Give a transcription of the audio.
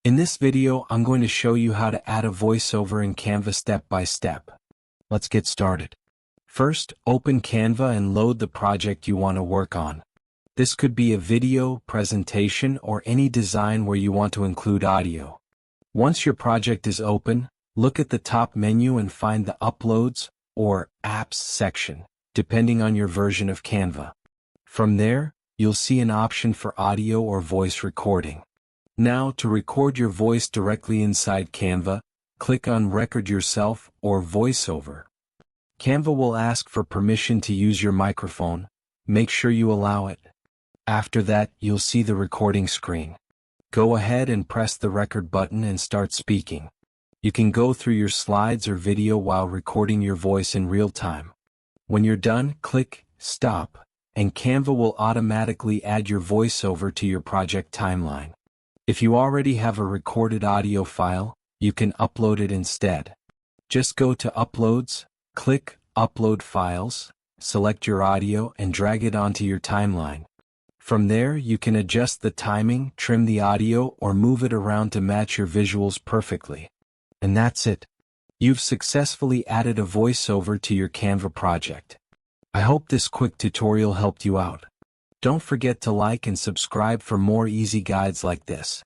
In this video, I'm going to show you how to add a voiceover in Canva step by step. Let's get started. First, open Canva and load the project you want to work on. This could be a video, presentation, or any design where you want to include audio. Once your project is open, look at the top menu and find the Uploads or Apps section, depending on your version of Canva. From there, you'll see an option for audio or voice recording. Now, to record your voice directly inside Canva, click on Record Yourself or Voiceover. Canva will ask for permission to use your microphone. Make sure you allow it. After that, you'll see the recording screen. Go ahead and press the record button and start speaking. You can go through your slides or video while recording your voice in real time. When you're done, click Stop, and Canva will automatically add your voiceover to your project timeline. If you already have a recorded audio file, you can upload it instead. Just go to Uploads, click Upload Files, select your audio and drag it onto your timeline. From there, you can adjust the timing, trim the audio, or move it around to match your visuals perfectly. And that's it. You've successfully added a voiceover to your Canva project. I hope this quick tutorial helped you out. Don't forget to like and subscribe for more easy guides like this.